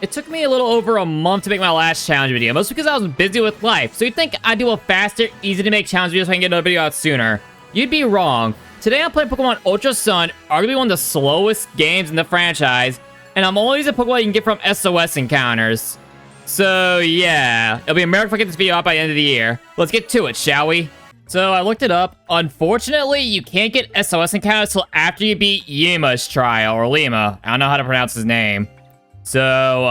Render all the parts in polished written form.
It took me a little over a month to make my last challenge video, mostly because I was busy with life. So you'd think I'd do a faster, easy to make challenge video so I can get another video out sooner. You'd be wrong. Today I'm playing Pokemon Ultra Sun, arguably one of the slowest games in the franchise, and I'm only using Pokemon you can get from SOS encounters. So yeah, it'll be a miracle if I get this video out by the end of the year. Let's get to it, shall we? So I looked it up. Unfortunately, you can't get SOS encounters till after you beat Yima's trial, or Lima. I don't know how to pronounce his name. So,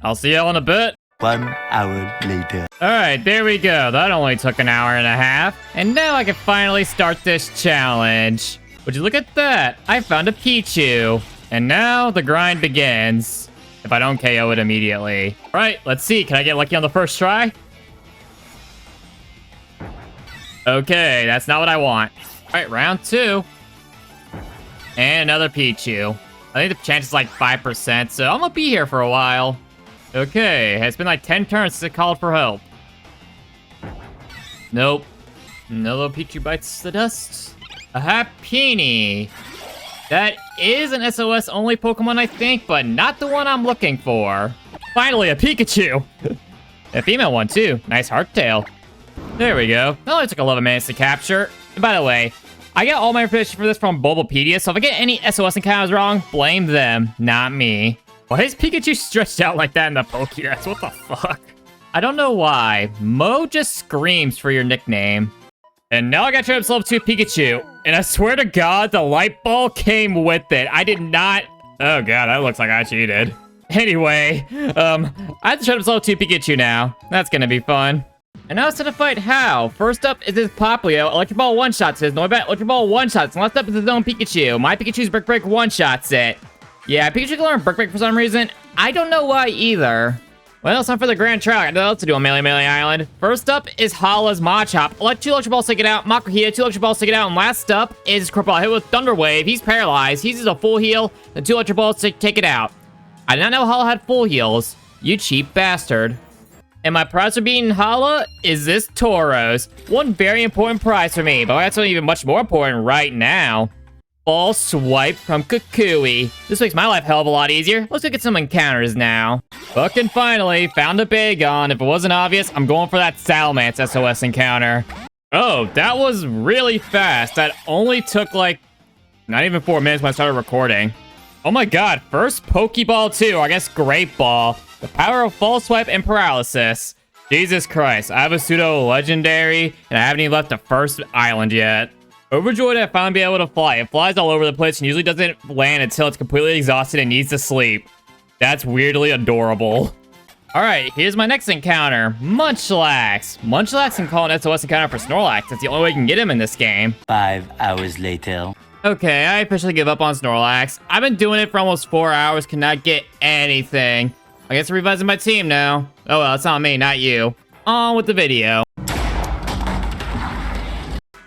I'll see y'all in a bit. 1 hour later. Alright, there we go. That only took an hour and a half. And now I can finally start this challenge. Would you look at that? I found a Pichu. And now the grind begins. If I don't KO it immediately. Alright, let's see. Can I get lucky on the first try? Okay, that's not what I want. Alright, round 2. And another Pichu. I think the chance is like 5%, so I'm gonna be here for a while. Okay, it's been like 10 turns since I called for help. Nope. No little Pichu bites the dust. A Happiny. That is an SOS only Pokemon, I think, but not the one I'm looking for. Finally, a Pikachu. A female one, too. Nice Hearttail. There we go. That only took 11 minutes to capture. And by the way, I get all my information for this from Bulbapedia, so if I get any SOS encounters wrong, blame them, not me. Why is Pikachu stretched out like that in the Pokédex? What the fuck? I don't know why. Mo just screams for your nickname. And now I got to level 2 Pikachu. And I swear to God, the light ball came with it. I did not... Oh God, that looks like I cheated. Anyway, I have to try to level 2 Pikachu now. That's gonna be fun. And now it's time to fight How. First up is this Popplio. Electric Ball one-shots his. No, bet Electric Ball one-shots. Last up is his own Pikachu. My Pikachu's Brick Break one-shots it. Yeah, Pikachu can learn Brick Break for some reason. I don't know why either. Well, it's time for the Grand Trial. I got nothing else to do on Melee Island. First up is Hala's Machop. 2 Electric Balls to get out. Makuhita, 2 Electric Balls to get out. And last up is Cripple. Hit with Thunder Wave. He's paralyzed. He uses a full heal. Then 2 Electric Balls to take it out. I did not know Hala had full heals. You cheap bastard. And my prize for beating Hala is this Tauros. One very important prize for me, but that's something even much more important right now. Ball Swipe from Kukui. This makes my life a hell of a lot easier. Let's go get some encounters now. Fucking finally, found a Bagon. If it wasn't obvious, I'm going for that Salamence SOS encounter. Oh, that was really fast. That only took like, not even 4 minutes when I started recording. Oh my God, first Pokeball 2, I guess Great Ball. The power of False Swipe and Paralysis. Jesus Christ, I have a pseudo legendary, and I haven't even left the first island yet. Overjoyed at finally being able to fly. It flies all over the place and usually doesn't land until it's completely exhausted and needs to sleep. That's weirdly adorable. Alright, here's my next encounter. Munchlax. Munchlax can call an SOS encounter for Snorlax. That's the only way you can get him in this game. 5 hours later. Okay, I officially give up on Snorlax. I've been doing it for almost 4 hours, cannot get anything. I guess I'm revising my team now. Oh well, it's not me, not you. On with the video.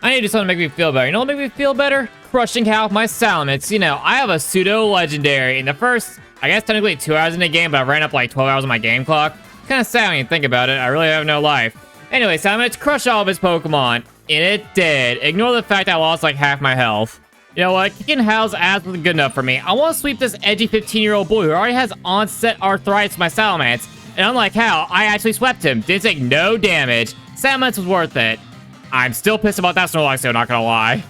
I need to do something to make me feel better. You know what make me feel better? Crushing Hal with my Salamence. You know, I have a pseudo-legendary. In the first, I guess technically 2 hours in the game, but I ran up like 12 hours on my game clock. Kind of sad when you think about it. I really have no life. Anyway, Salamence crushed all of his Pokemon. And it did. Ignore the fact I lost like half my health. You know what? Kicking Hal's ass wasn't good enough for me. I want to sweep this edgy 15-year-old boy who already has onset arthritis with my Salamence. And unlike Hal, I actually swept him. Didn't take no damage. Salamence was worth it. I'm still pissed about that Snorlax, though, not gonna lie.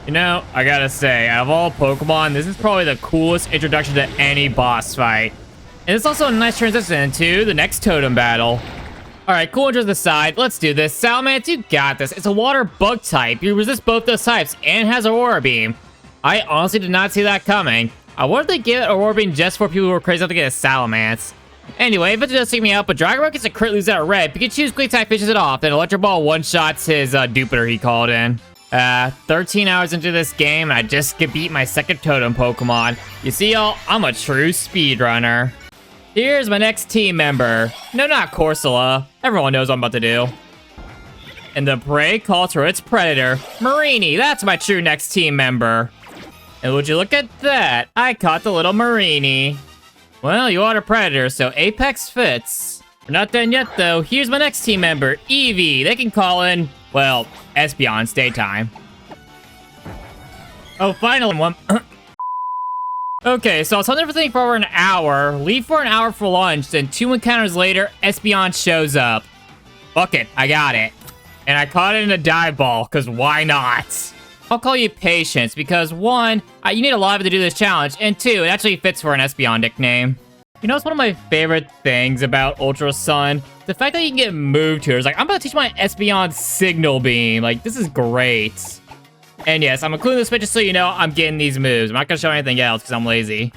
You know, I gotta say, out of all Pokemon, this is probably the coolest introduction to any boss fight. And it's also a nice transition to the next totem battle. Alright, cool intros aside, let's do this. Salamence, you got this. It's a water bug type. You resist both those types and has Aurora Beam. I honestly did not see that coming. I wonder if they give it Aurora Beam just for people who are crazy enough to get a Salamence. Anyway, if it does take me out, but Dragon Ball gets a crit lose out of red, Pikachu's Quick Attack fishes it off, then Electric Ball one-shots his Dupitor he called in. 13 hours into this game, and I just beat my second totem Pokemon. You see, y'all, I'm a true speedrunner. Here's my next team member. No, not Corsola. Everyone knows what I'm about to do. And the prey calls for its predator. Marini, that's my true next team member. And would you look at that? I caught the little Marini. Well, you are a predator, so Apex fits. We're not done yet, though. Here's my next team member, Eevee. They can call in, well, Espeon's daytime. Oh, finally, one. Okay, so I was hunting everything for over an hour, leave for an hour for lunch, then 2 encounters later, Espeon shows up. Fuck it, I got it. And I caught it in a dive ball, because why not? I'll call you Patience, because 1, you need a lot of it to do this challenge, and 2, it actually fits for an Espeon nickname. You know, it's one of my favorite things about Ultra Sun. The fact that you can get moved here is like, I'm about to teach my Espeon Signal Beam. Like, this is great. And yes, I'm including this bit just so you know I'm getting these moves. I'm not going to show anything else because I'm lazy.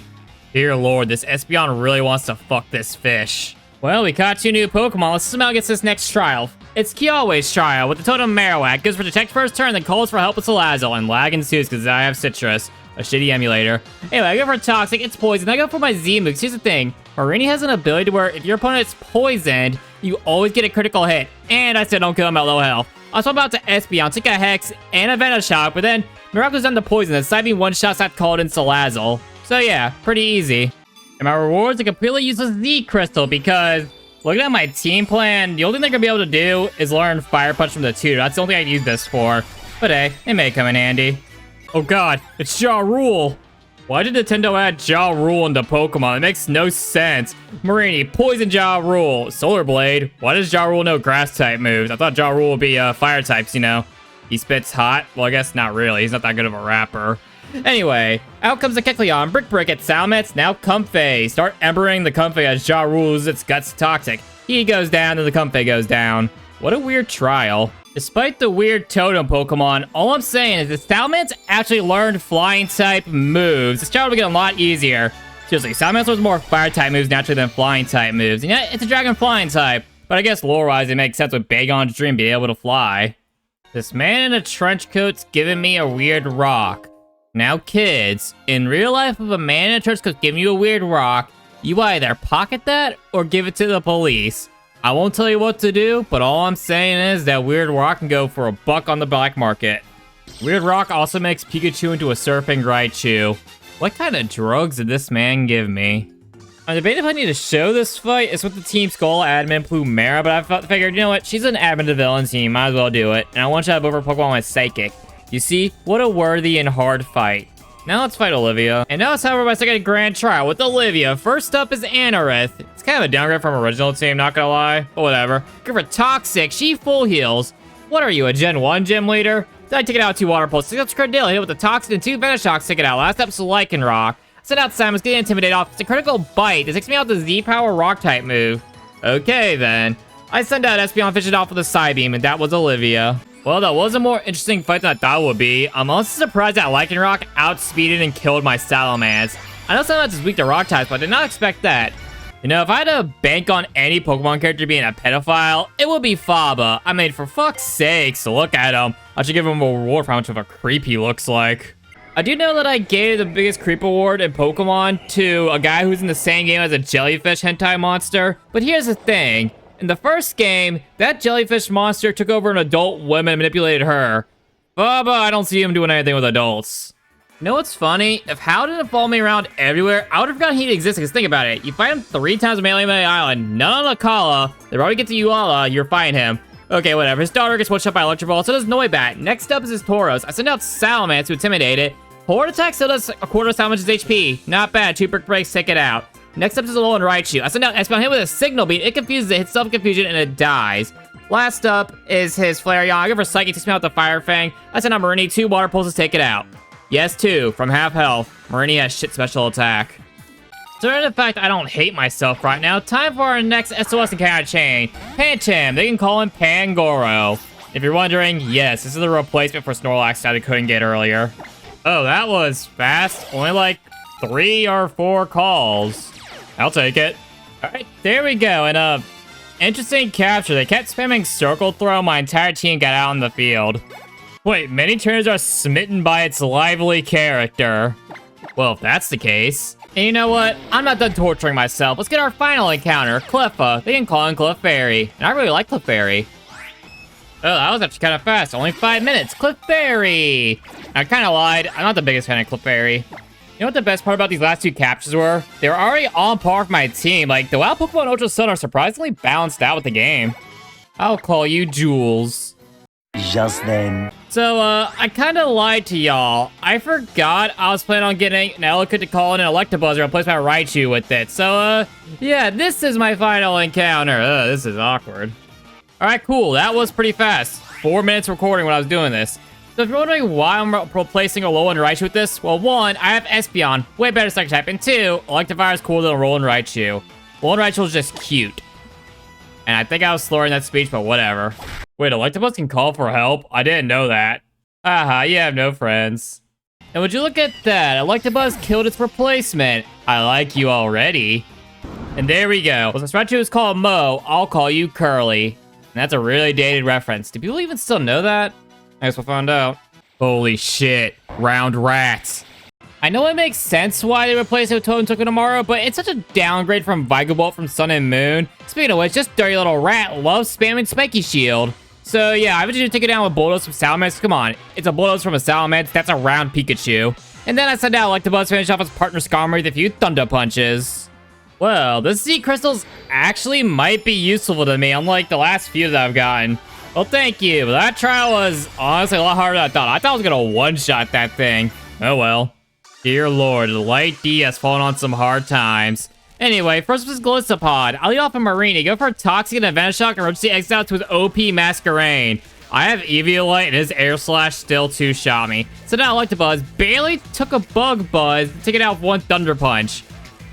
Dear Lord, this Espeon really wants to fuck this fish. Well, we caught 2 new Pokemon. Let's see how it gets this next trial. It's Kiawe's trial with the Totem Marowak. Goes for Detect first turn, then calls for help with Salazzle. And lag ensues because I have Citrus. A shitty emulator. Anyway, I go for Toxic, it's Poison. I go for my Z moves. Here's the thing. Marini has an ability where if your opponent is poisoned, you always get a critical hit. And I said don't kill him at low health. I was about to Espeon, take a Hex and a Venoshock, but then Marowak goes down to Poison. And side me one shot, that called in Salazzle. So yeah, pretty easy. And my reward's a completely useless Z Crystal because looking at my team plan, the only thing they're gonna be able to do is learn Fire Punch from the tutor. That's the only thing I use this for. But hey, it may come in handy. Oh god, it's Ja Rule! Why did Nintendo add Ja Rule into Pokemon? It makes no sense. Marini, Poison Ja Rule. Solar Blade, why does Ja Rule know grass type moves? I thought Ja Rule would be fire types, you know. He spits hot? Well, I guess not really. He's not that good of a rapper. Anyway, out comes the Kecleon. Brick at Salamence, now Comfey. Start embering the Comfey as Ja Rule loses its guts to Toxic. He goes down and the Comfey goes down. What a weird trial. Despite the weird totem Pokemon, all I'm saying is that Salamence actually learned flying type moves. This trial will get a lot easier. Seriously, Salamence was more fire type moves naturally than flying type moves. And yeah, it's a dragon flying type. But I guess lore-wise it makes sense with Bagon's dream being able to fly. This man in a trench coat's giving me a weird rock. Now kids, in real life if a man in a trench coat's giving you a weird rock, you either pocket that or give it to the police. I won't tell you what to do, but all I'm saying is that Weird Rock can go for $1 on the black market. Weird Rock also makes Pikachu into a surfing Raichu. What kind of drugs did this man give me? I'm debating if I need to show this fight. It's with the Team Skull admin Plumera, but I figured, you know what? She's an admin to the villain team, might as well do it. And I want you to have over Pokemon with Psychic. You see, what a worthy and hard fight. Now let's fight Olivia. And now it's time for my second grand trial with Olivia. First up is Anorith. It's kind of a downgrade from original team, not gonna lie. But whatever. Go for Toxic. She full heals. What are you, a Gen 1 gym leader? Then I take it out 2 Water Pulse. 6 up Scrandale. Hit with the Toxic and 2 Venoshock. Take it out. Last up's Lycanroc. Send out Samus. Get Intimidate off. It's a critical bite. This takes me out the Z-Power Rock type move. Okay then. I send out Espeon, fish it off with a Psybeam, and that was Olivia. Well, that was a more interesting fight than I thought it would be. I'm also surprised that Lycanroc outspeeded and killed my Salamence. I know Salamence is weak to rock types, but I did not expect that. You know, if I had to bank on any Pokemon character being a pedophile, it would be Faba. I mean, for fuck's sakes, look at him. I should give him a reward for how much of a creep he looks like. I do know that I gave the biggest creep award in Pokemon to a guy who's in the same game as a jellyfish hentai monster, but here's the thing. In the first game, that jellyfish monster took over an adult woman and manipulated her. But I don't see him doing anything with adults. You know what's funny? If Hal didn't follow me around everywhere, I would have forgotten he existed, because think about it. You fight him 3 times on Melee Island, none on Akala. The road you get to Uala, you're fighting him. Okay, whatever. His daughter gets one-shot by Electro Ball, so does Noibat. Next up is his Tauros. I send out Salamence to intimidate it. Horde attack still does a quarter of Salamance's HP. Not bad. 2 brick breaks, take it out. Next up is Alola and Raichu. I send out Espeon, hit with a Signal Beat. It confuses it, hits self-confusion, and it dies. Last up is his Flareon. I go for Psychic, takes me out the Fire Fang. I send out Marini, 2 Water Pulses, take it out. Yes, 2, from half health. Marini has shit special attack. So in fact, I don't hate myself right now. Time for our next SOS encounter chain. Pancham, they can call him Pangoro. If you're wondering, yes, this is the replacement for Snorlax that I couldn't get earlier. Oh, that was fast. Only like 3 or 4 calls. I'll take it. All right, there we go. And interesting capture. They kept spamming Circle Throw. My entire team got out on the field. Wait, many trainers are smitten by its lively character. Well, if that's the case. And you know what? I'm not done torturing myself. Let's get our final encounter, Cleffa. They can call him Clefairy. And I really like Clefairy. Oh, that was actually kind of fast. Only 5 minutes. Clefairy! I kind of lied. I'm not the biggest fan of Clefairy. You know what the best part about these last 2 captures were? They were already on par with my team. Like, the WoW Pokemon Ultra Sun are surprisingly balanced out with the game. I'll call you Jules. Just then. So, I kind of lied to y'all. I forgot I was planning on getting an Eloquent to call in an Electabuzz and replace my Raichu with it. So, yeah, this is my final encounter. This is awkward. Alright, cool. That was pretty fast. 4 minutes recording when I was doing this. So if you're wondering why I'm replacing Alola and Raichu with this, well, one, I have Espeon, way better second type, and two, Electivire is cooler than Alola and Raichu. Alola and Raichu is just cute. And I think I was slurring that speech, but whatever. Wait, Electabuzz can call for help? I didn't know that. Haha, you have no friends. And would you look at that? Electabuzz killed its replacement. I like you already. And there we go. Well, since Raichu is called Mo, I'll call you Curly. And that's a really dated reference. Do people even still know that? I guess we'll find out. Holy shit. Round rats. I know it makes sense why they replaced it with Toad and Togedemaru, but it's such a downgrade from Vigavolt from Sun and Moon. Speaking of which, this dirty little rat loves spamming Spiky Shield. So yeah, I would just take it down with Bulldoze from Salamence. Come on, it's a Bulldoze from a Salamence. That's a round Pikachu. And then I send out Electabuzz to finish off his partner Skarmory with a few Thunder Punches. Well, the Sea Crystals actually might be useful to me, unlike the last few that I've gotten. Well, thank you. That trial was honestly a lot harder than I thought. I thought I was gonna one-shot that thing. Oh well. Dear Lord, the Light D has fallen on some hard times. Anyway, first was Glissapod. I'll lead off a Marini. Go for a Toxic and a Venoshock and Emergency Exit out with OP Masquerain. I have Eviolite and his Air Slash still two-shot me. So now Electabuzz barely took a Bug Buzz to take it out with one Thunder Punch.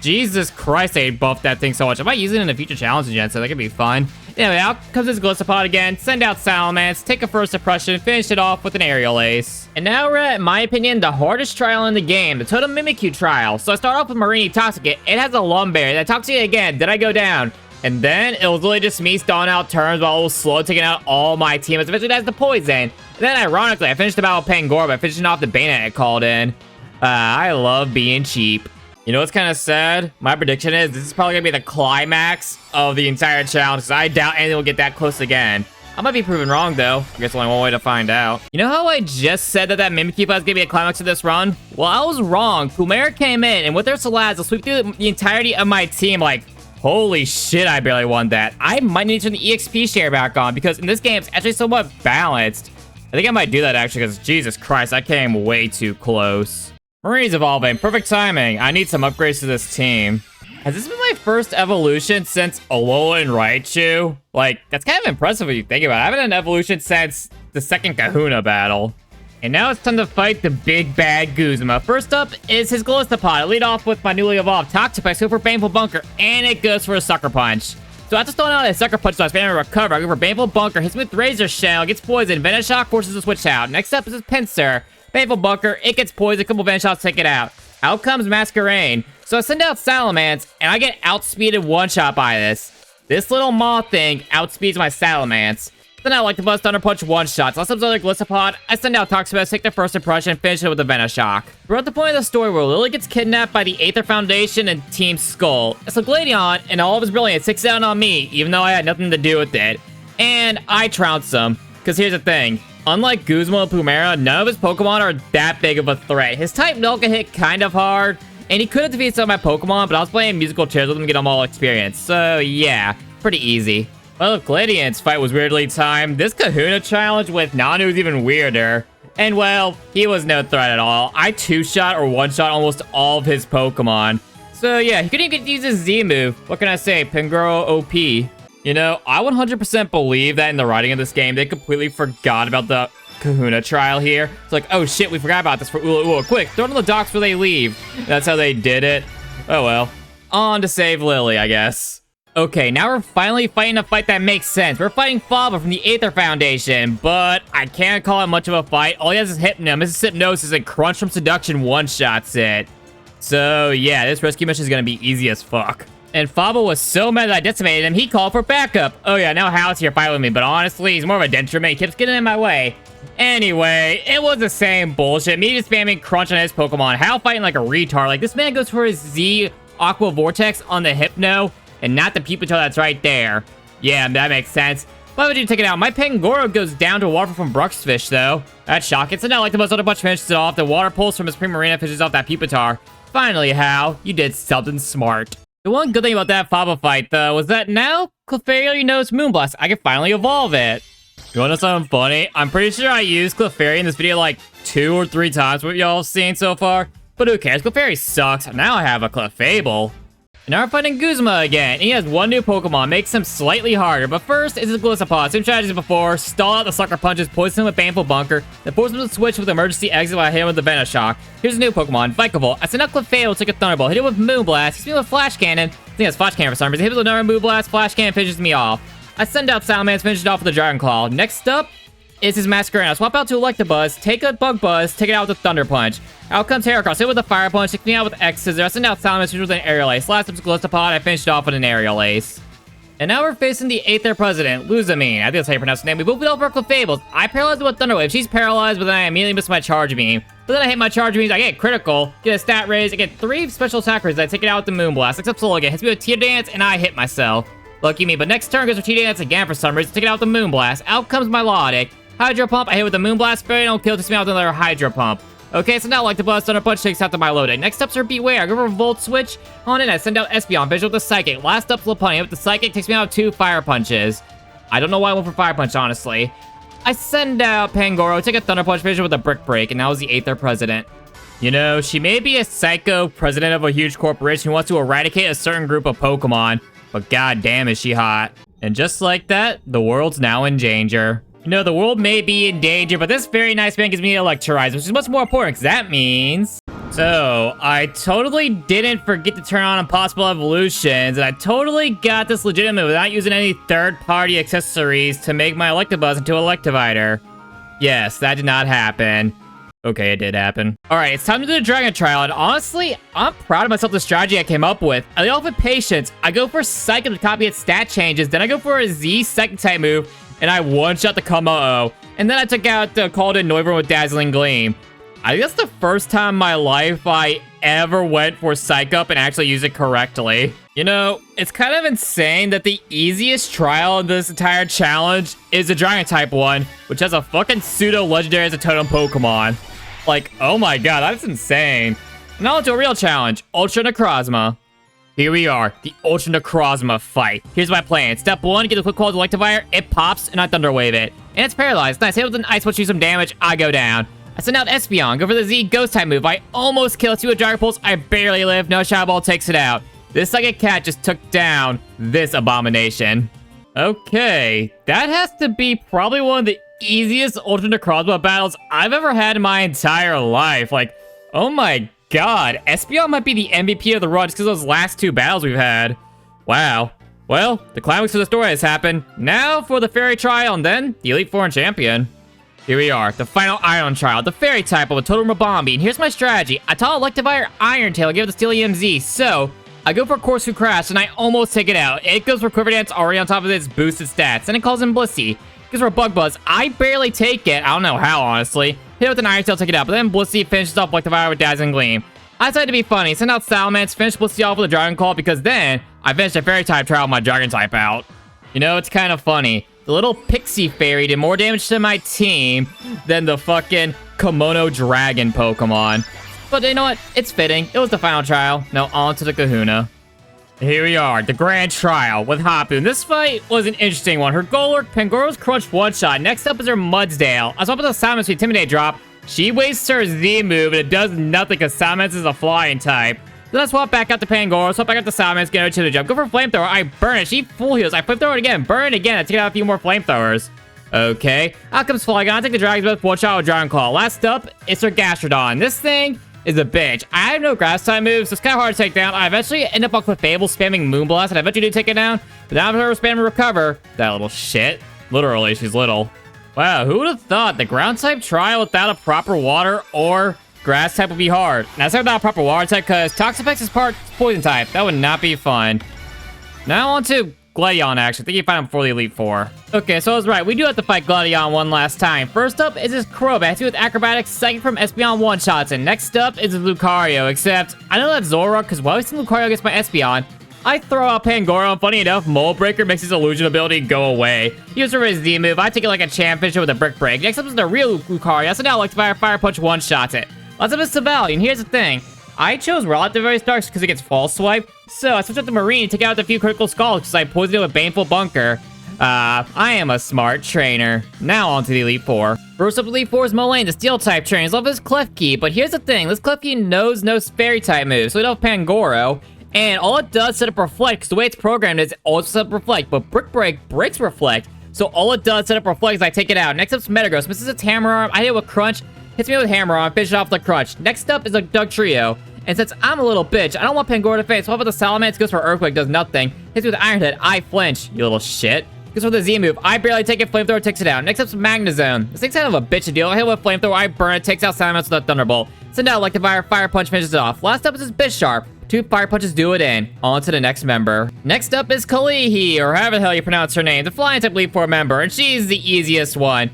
Jesus Christ, they buffed that thing so much. I might use it in a future challenge again, so that could be fun. Anyway, out comes this Glissapod again. Send out Salamence, take a first impression, finish it off with an Aerial Ace. And now we're at, in my opinion, the hardest trial in the game, the Totem Mimikyu trial. So I start off with Marini Toxic. It has a Lumberry. That Toxic again. Did I go down? And then it was literally just me stalling out turns while it was slow, taking out all my teammates. Eventually, that's the Poison. And then, ironically, I finished the battle with Pangoro by finishing off the Bayonet it called in. I love being cheap. You know what's kind of sad? My prediction is this is probably going to be the climax of the entire challenge, because I doubt anything will get that close again. I might be proven wrong, though. I guess only one way to find out. You know how I just said that Mimikyu was going to be a climax of this run? Well, I was wrong. Kumara came in, and with their Salaz, they'll sweep through the entirety of my team. Like, holy shit, I barely won that. I might need to turn the EXP share back on, because in this game, it's actually somewhat balanced. I think I might do that, actually, because Jesus Christ, I came way too close. Marini's evolving. Perfect timing. I need some upgrades to this team. Has this been my first evolution since Alola and Raichu? Like, that's kind of impressive when you think about it. I haven't had an evolution since the second Kahuna battle. And now it's time to fight the big bad Guzma. First up is his Glissapod. I lead off with my newly evolved Toxapex, go for Baneful Bunker, and it goes for a Sucker Punch. So after throwing out a Sucker Punch, so I spam and recover. I go for Baneful Bunker, hits me with Razor Shell, gets poisoned. Venoshock forces a switch out. Next up is his Pinsir. Baneful Bunker, it gets poisoned, a couple Venoshots take it out. Out comes Masquerain. So I send out Salamence, and I get outspeeded one-shot by this. This little moth thing outspeeds my Salamence. Then I like to bust Thunder Punch one-shots. Last episode of Glissapod, I send out Toxapex, take the first impression, finish it with a Venoshock. We're at the point of the story where Lily gets kidnapped by the Aether Foundation and Team Skull. So Gladion, and all of his brilliance, takes it out on me, even though I had nothing to do with it. And I trounce him. Because here's the thing. Unlike Guzma and Pumera, none of his Pokemon are that big of a threat. His type Null can hit kind of hard, and he could have defeated some of my Pokemon, but I was playing musical chairs with him to get them all experience. So yeah, pretty easy. Well, Gladion's fight was weirdly timed. This Kahuna challenge with Nanu is even weirder. And well, he was no threat at all. I two-shot or one-shot almost all of his Pokemon. So yeah, he couldn't even get to use his Z move. What can I say? Pangoro OP. You know, I 100% believe that in the writing of this game, they completely forgot about the Kahuna trial here. It's like, oh shit, we forgot about this for Ula Ula. Quick, throw it on the docks before they leave. That's how they did it. Oh well. On to save Lily, I guess. Okay, now we're finally fighting a fight that makes sense. We're fighting Faba from the Aether Foundation, but I can't call it much of a fight. All he has is Hypno. Mrs. Hypnosis and Crunch from Seduction one-shots it. So yeah, this rescue mission is gonna be easy as fuck. And Faba was so mad that I decimated him, he called for backup. Oh yeah, now Hal's here fighting with me, but honestly, he's more of a detriment. He keeps getting in my way. Anyway, it was the same bullshit. Me just spamming Crunch on his Pokemon. Hal fighting like a retard. Like, this man goes for his Z Aqua Vortex on the Hypno, and not the Pikachu that's right there. Yeah, that makes sense. Why would you take it out? My Pangoro goes down to water from Bruxfish, though. That's shocking. So now, like the most other bunch finishes it off. The water pulse from his Primarina fishes off that Pupitar. Finally, Hal, you did something smart. The one good thing about that Faba fight, though, was that now Clefairy knows Moonblast. I can finally evolve it. You wanna know something funny? I'm pretty sure I used Clefairy in this video like 2 or 3 times, what y'all have seen so far. But who cares? Clefairy sucks. Now I have a Clefable. And now we're fighting Guzma again. He has one new Pokemon, makes him slightly harder. But first, it's his Gliscopod. Same strategy as before. Stall out the Sucker Punches, poison him with Baneful Bunker, then force him to switch with Emergency Exit while I hit him with the Venoshock. Here's a new Pokemon, Vikavolt. I send out Clefable, take a Thunderbolt, hit it with Moonblast, hits me with Flash Cannon. I think that's Flash Cannon for some reason. Hit it with another Moonblast, Flash Cannon finishes me off. I send out Salamence, finish it off with a Dragon Claw. Next up is his Masquerain. I swap out to Electabuzz, take a Bug Buzz, take it out with a Thunder Punch. Out comes Heracross, hit with a Fire Punch, take me out with X-Scissor. I send out Salamence, finish with an Aerial Ace. Last up's Gliscopod, I finished it off with an Aerial Ace. And now we're facing the 8th President, Luzamine. I think that's how you pronounce his name. We both beat over Clefables. I paralyzed with Thunder Wave. She's paralyzed, but then I immediately miss my Charge Beam. But then I hit my Charge Beams, I get critical, get a stat raise, I get 3 special attack raises. I take it out with the Moonblast, except Soligan hits me with Tear Dance, and I hit myself. Lucky me, but next turn goes for Tear Dance again for some reason. Take it out with the Moonblast. Out comes my Melodic. Hydro Pump, I hit with the Moonblast, Fairy don't kill, takes me out with another Hydro Pump. Okay, so now like the Buzz, Thunder Punch takes out the Milotic. Next up's her Beware. I go for a Volt Switch on it. I send out Espeon, Visual with the Psychic. Last up's Lopunny. With the Psychic, takes me out with 2 Fire Punches. I don't know why I went for Fire Punch, honestly. I send out Pangoro, take a Thunder Punch, Visual with a Brick Break, and that was the 8th President. You know, she may be a psycho president of a huge corporation who wants to eradicate a certain group of Pokemon, but goddamn is she hot. And just like that, the world's now in danger. You know, the world may be in danger, but this very nice man gives me Electurize, which is much more important, because that means... So, I totally didn't forget to turn on Impossible Evolutions, and I totally got this legitimate without using any third-party accessories to make my Electabuzz into Electiviter. Yes, that did not happen. Okay, it did happen. Alright, it's time to do the Dragon Trial, and honestly, I'm proud of myself the strategy I came up with. I lead off with Patience, I go for Psychic to copy its stat changes, then I go for a Z Psychic type move, and I one-shot the Kuma-Oh. And then I took out the Called-in Noivern with Dazzling Gleam. I think that's the first time in my life I ever went for Psych Up and actually used it correctly. You know, it's kind of insane that the easiest trial in this entire challenge is the Dragon-type one, which has a fucking pseudo-legendary as a totem Pokemon. Like, oh my god, that's insane. Now onto a real challenge, Ultra Necrozma. Here we are, the Ultra Necrozma fight. Here's my plan. Step 1, get a quick call to Electivire, it pops, and I Thunder Wave it. And it's paralyzed. Nice, hit with an Ice Punch, do some damage, I go down. I send out Espeon, go for the Z Ghost type move. I almost kill it with Dragon Pulse, I barely live, no Shadow Ball takes it out. This Psychic Cat just took down this abomination. Okay, that has to be probably one of the easiest Ultra Necrozma battles I've ever had in my entire life. Like, oh my god, Espeon might be the MVP of the run just because of those last 2 battles we've had. Wow. Well, the climax of the story has happened. Now for the Fairy Trial and then the Elite Foreign Champion. Here we are, the final Iron Trial, the Fairy type of a Totem Rabombi. And here's my strategy. I taught Electivire Iron Tail, give it the Steel EMZ. So, I go for Corsu Crash and I almost take it out. It goes for Quiver Dance already on top of its boosted stats. And it calls in Blissey. Goes for Bug Buzz. I barely take it. I don't know how, honestly. Hit it with an Iron Tail, take it out. But then Blissey finishes off Electivire with Dazzling Gleam. I decided to be funny. Send out Salamence, finish Blissey off with a Dragon Claw because then I finished a Fairy type trial with my Dragon type out. You know, it's kind of funny. The little Pixie Fairy did more damage to my team than the fucking Kimono Dragon Pokemon. But you know what? It's fitting. It was the final trial. Now on to the Kahuna. Here we are, the Grand Trial with Hapu. This fight was an interesting one. Her Golurk, Pangoro's Crunch one-shot. Next up is her Mudsdale. I swap with the Salamence to Intimidate drop. She wastes her Z move, and it does nothing because Salamence is a flying type. Then I swap back out to Pangoro, swap back out to Salamence, get her to the jump. Go for Flamethrower, I burn it. She full heals. I Flamethrower it again, burn it again. I take out a few more Flamethrowers. Okay, out comes Flygon. I take the Dragon's Breath, one-shot with Dragon Claw. Last up, it's her Gastrodon. This thing is a bitch. I have no grass type moves, so it's kind of hard to take down. I eventually end up on Clefable spamming Moonblast, and I eventually do take it down. But now I'm her spamming Recover. That little shit. Literally, she's little. Wow, who would have thought the ground type trial without a proper water or grass type would be hard? Now, it's without a proper water type because Toxapex is part poison type. That would not be fun. Now on to Gladion action. I think you find him before the Elite Four. Okay, so I was right. We do have to fight Gladion one last time. First up is his Crobat with Acrobatics, second from Espeon one-shots, and next up is his Lucario, except I know that's Zoroark because while he's in Lucario against my Espeon, I throw out Pangoro, and funny enough, Mold Breaker makes his illusion ability go away. He uses his Z move, I take it like a champ, finish it with a Brick Break. Next up is the real Lucario, so now Electivire Fire Punch one-shots it. Last up is Savali, and here's the thing. I chose Raw at the very start because it gets False Swipe, so I switched up to Marine to take out a few critical skulls because I poisoned it with Baneful Bunker. I am a smart trainer. Now on to the Elite Four. First up, Elite Four is Molayne, the Steel-type trainer. Love his Klefki, but here's the thing. This Klefki knows no Fairy-type moves, so we don't have Pangoro. And all it does set up Reflect, because the way it's programmed is also set up Reflect, but Brick Break breaks Reflect. So all it does set up Reflect is I take it out. Next up's Metagross. Misses its Hammer Arm. I hit it with Crunch. Hits me with Hammer Arm. Finish it off with a Crunch. Next up is a Doug Trio. And since I'm a little bitch, I don't want Pangoro to face. So how about the Salamence? Goes for Earthquake, does nothing. Hits me with Iron Head. I flinch, you little shit. Goes for the Z move. I barely take it. Flamethrower takes it out. Next up's Magnezone. This thing's kind of a bitch to deal. I hit it with Flamethrower. I burn it. Takes out Salamence with a Thunderbolt. Send out like the Fire Punch finishes it off. Last up is his Bisharp. 2 Fire Punches do it in. On to the next member. Next up is Kalihi, or however the hell you pronounce her name, the Flying type Elite Four member, and she's the easiest one.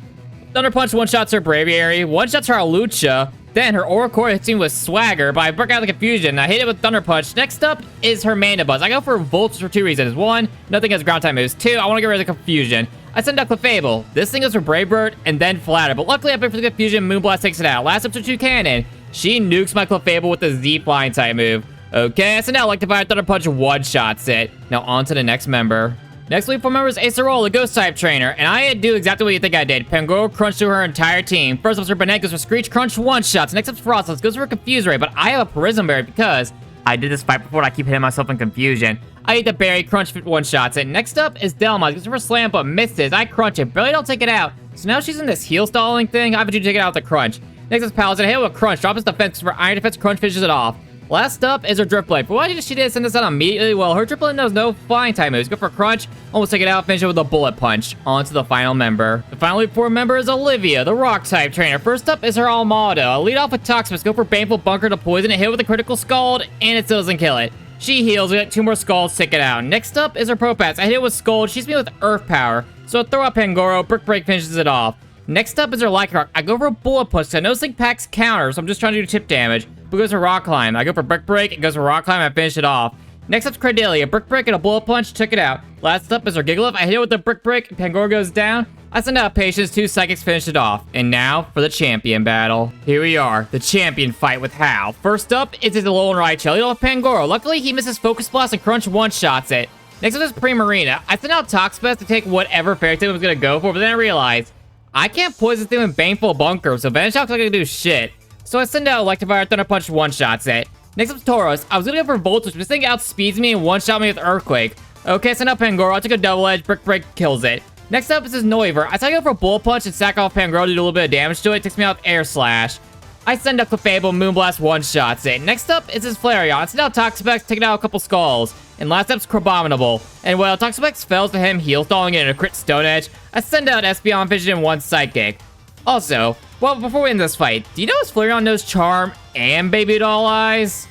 Thunder Punch one-shots her Braviary, one-shots her Alucha, then her Oracle hits me with Swagger, but I break out the Confusion. I hit it with Thunder Punch. Next up is her Mandibuzz. I go for Voltage for 2 reasons. 1, nothing has ground type moves. 2, I want to get rid of the Confusion. I send out Clefable. This thing goes for Brave Bird and then Flatter, but luckily I picked for the Confusion. Moonblast takes it out. Last up to 2 Cannon. She nukes my Clefable with the Z Flying type move. Okay, so now Electivire Thunder Punch one-shots it. Now on to the next member. Next Elite Four member is Acerola, the Ghost-type trainer, and I do exactly what you think I did. Pangoro Crunch to her entire team. First up's her Banette, goes for Screech Crunch one-shots. Next up's Frostless, goes for Confuse Ray, but I have a Prism Berry because I did this fight before and I keep hitting myself in confusion. I eat the berry, Crunch one-shots it. Next up is Delma, goes for Slam, but misses. I Crunch it, barely don't take it out. So now she's in this heal stalling thing. I have to take it out with the Crunch. Next is Palazzo, I hit it with Crunch, drops his defense for Iron Defense, Crunch finishes it off. Last up is her Drift Blade. Why did she send this out immediately? Well, her Drift Blade knows no flying type moves. Go for Crunch, almost take it out, finish it with a Bullet Punch. On to the final member. The final Elite Four member is Olivia, the Rock-type trainer. First up is her Almado. I'll lead off with Toxapex, go for Baneful Bunker to poison it, hit with a critical Scald, and it still doesn't kill it. She heals, we got 2 more Scalds, take it out. Next up is her Propass. I hit it with Scald, she's me with Earth Power. So throw out Pangoro, Brick Break finishes it off. Next up is her Lycanroc. I go for a Bullet Push, I know this thing packs counter, so I'm just trying to do tip damage. But it goes for Rock Climb. I go for Brick Break, it goes for Rock Climb, I finish it off. Next up's Cradillia, Brick Break and a Bullet Punch, check it out. Last up is her Gigalith. I hit it with the Brick Break, Pangoro goes down. I send out Patience, 2 Psychics finish it off. And now for the champion battle. Here we are, the champion fight with Hal. First up is his Alolan Raichu. He don't have Pangoro. Luckily, he misses Focus Blast and Crunch one-shots it. Next up is Primarina. I send out Toxapex to take whatever Fairy type was gonna go for, but then I realized I can't poison this thing with Baneful Bunker, so Vanish Shock's not gonna do shit. So I send out Electivire, Thunder Punch one-shots it. Next up's Tauros. I was gonna go for Voltage, but this thing outspeeds me and one-shot me with Earthquake. Okay, send out Pangoro. I took a Double Edge, Brick Break kills it. Next up is his Noivern. I try to go for a Bullet Punch and sack off Pangoro to do a little bit of damage to it. Takes me out with Air Slash. I send out Clefable, Moonblast one-shots it. Next up is his Flareon. I send out Toxapex, taking out a couple Skulls. And last up's Crabominable. And while Toxapex fails to him, heal stalling it in a crit Stone Edge, I send out Espeon Vision and 1 Psychic. Also, well, before we end this fight, do you know his Flareon knows Charm and Baby Doll Eyes?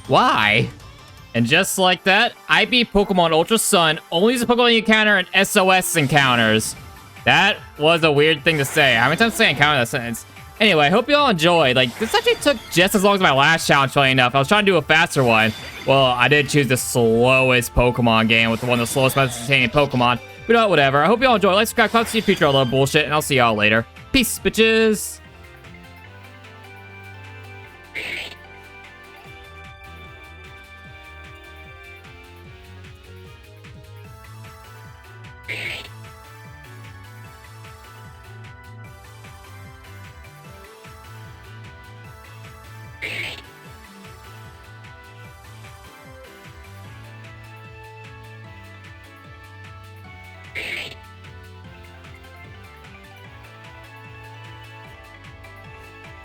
Why? And just like that, I beat Pokemon Ultra Sun, only use a Pokemon you encounter in SOS encounters. That was a weird thing to say. How many times did I encounter that sentence? Anyway, I hope you all enjoyed. Like, this actually took just as long as my last challenge, funny enough. I was trying to do a faster one. Well, I did choose the slowest Pokemon game with one of the slowest maintaining Pokemon. But whatever. I hope you all enjoyed. Like, subscribe, comment, see the future, all that bullshit, and I'll see y'all later. Peace, bitches.